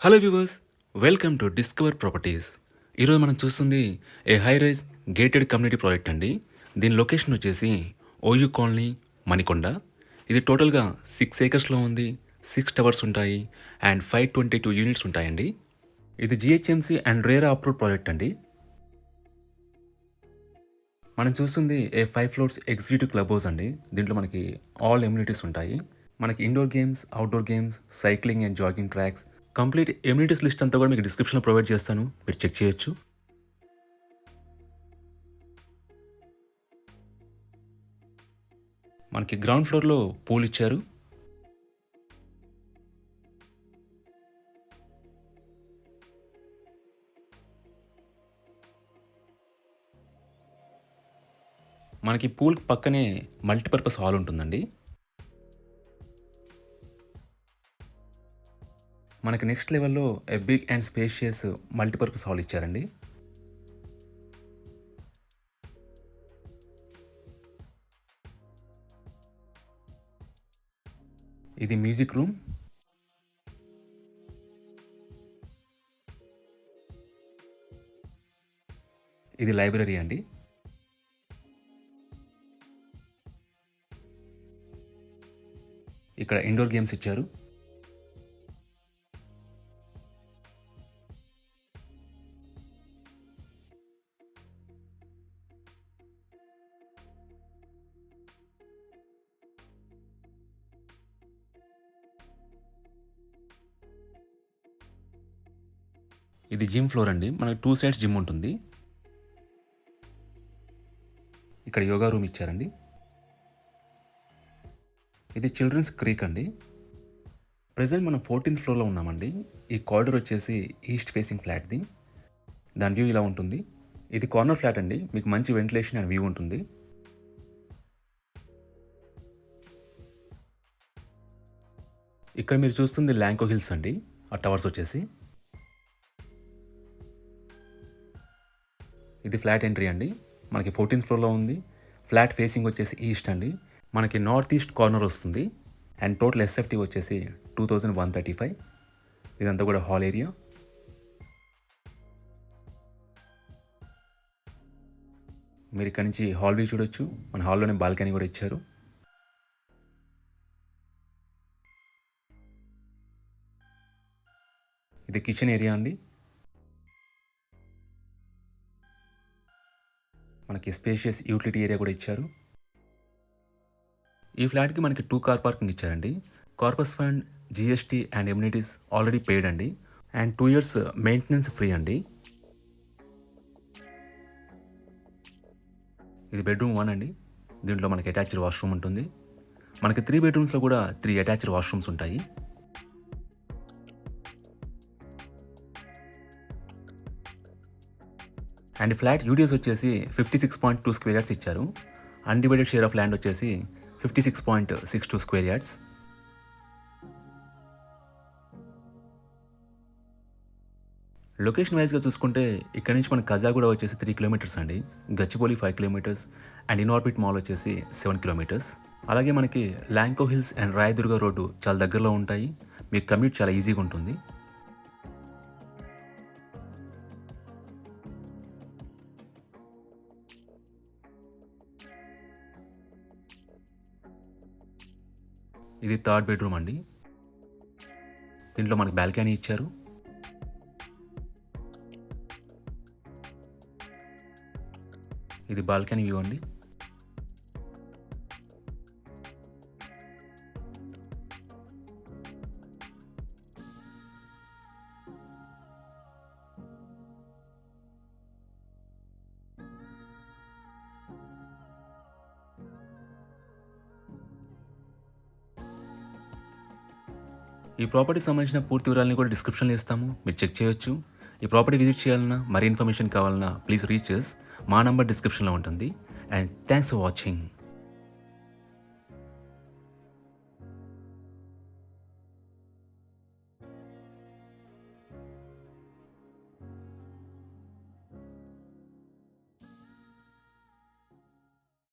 Hello viewers, welcome to discover properties. ఈరోజు మనం చూస్తుంది a high rise gated community project అండి. దీని లొకేషన్ వచ్చేసి ఓయూ కాలనీ, మణికొండ. ఇది టోటల్గా 6 acres ఉంది. 6 towers ఉంటాయి అండ్ 522 యూనిట్స్ ఉంటాయండి. ఇది GHMC and RERA approved project అండి. మనం చూస్తుంది a 5 floors executive club house అండి. దీంట్లో మనకి ఆల్ ఎమ్యూనిటీస్ ఉంటాయి. మనకి indoor games, outdoor games, cycling and jogging tracks, complete amenities list అంతా కూడా మీకు డిస్క్రిప్షన్లో ప్రొవైడ్ చేస్తాను, మీరు చెక్ చేయొచ్చు. మనకి గ్రౌండ్ ఫ్లోర్లో పూల్ ఇచ్చారు. మనకి పూల్ పక్కనే మల్టీపర్పస్ హాల్ ఉంటుందండి. మనకి నెక్స్ట్ లెవెల్లో a big and spacious multipurpose hall ఇచ్చారండి. ఇది మ్యూజిక్ రూమ్. ఇది లైబ్రరీ అండి. ఇక్కడ ఇండోర్ గేమ్స్ ఇచ్చారు. ఇది జిమ్ ఫ్లోర్ అండి. మనకి 2 sides జిమ్ ఉంటుంది. ఇక్కడ యోగా రూమ్ ఇచ్చారండి. ఇది చిల్డ్రన్స్ క్రీక్ అండి. ప్రెజెంట్ మనం 14th ఫ్లోర్లో ఉన్నామండి. ఈ కారిడర్ వచ్చేసి ఈస్ట్ ఫేసింగ్ ఫ్లాట్ది. దాని వ్యూ ఇలా ఉంటుంది. ఇది కార్నర్ ఫ్లాట్ అండి. మీకు మంచి వెంటిలేషన్ అండ్ వ్యూ ఉంటుంది. ఇక్కడ మీరు చూస్తుంది ల్యాంకో హిల్స్ అండి. ఆ టవర్స్ వచ్చేసి ఇది ఫ్లాట్ ఎంట్రీ అండి. మనకి 14th ఫ్లోర్లో ఉంది. ఫ్లాట్ ఫేసింగ్ వచ్చేసి ఈస్ట్ అండి. మనకి నార్త్ ఈస్ట్ కార్నర్ వస్తుంది అండ్ టోటల్ ఎస్ఎఫ్టీ వచ్చేసి 2135. ఇదంతా కూడా హాల్ ఏరియా. మీరు ఇక్కడ నుంచి హాల్ వ్యూ చూడొచ్చు. మన హాల్లోనే బాల్కనీ కూడా ఇచ్చారు. ఇది కిచెన్ ఏరియా అండి. మనకి స్పేషియస్ యూటిలిటీ ఏరియా కూడా ఇచ్చారు. ఈ ఫ్లాట్కి మనకి 2 కార్ పార్కింగ్ ఇచ్చారండి. Corpus fund, GST and amenities already paid అండి. అండ్ 2 years మెయింటెనెన్స్ ఫ్రీ అండి. ఇది బెడ్రూమ్ 1 అండి. దీంట్లో మనకి అటాచ్డ్ వాష్రూమ్ ఉంటుంది. మనకి 3 bedrooms కూడా 3 అటాచ్డ్ వాష్రూమ్స్ ఉంటాయి. అండ్ ఫ్లాట్ యూడిఎస్ వచ్చేసి 56.2 square yards ఇచ్చారు. అన్డివైడెడ్ షేర్ ఆఫ్ ల్యాండ్ వచ్చేసి 56.62 square yards. లొకేషన్ వైజ్గా చూసుకుంటే ఇక్కడ నుంచి మన కజాగూడ వచ్చేసి 3 kilometers అండి. Gachibowli 5 kilometers and Inorbit mall వచ్చేసి 7 kilometers. అలాగే మనకి Lanco hills and Rayadurg road చాలా దగ్గరలో ఉంటాయి. మీకు కమ్యూట్ చాలా ఈజీగా ఉంటుంది. ఇది 3rd bedroom అండి. దీంట్లో మనకి బాల్కనీ ఇచ్చారు. ఇది బాల్కనీ వ్యూ అండి. ఈ ప్రాపర్టీకి సంబంధించిన పూర్తి వివరాలని కూడా డిస్క్రిప్షన్లో ఇస్తాము, మీరు చెక్ చేయొచ్చు. ఈ ప్రాపర్టీ విజిట్ చేయాలన్నా, మరి ఇన్ఫర్మేషన్ కావాలన్నా ప్లీజ్ రీచ్ us. మా నంబర్ డిస్క్రిప్షన్లో ఉంటుంది. And thanks for watching.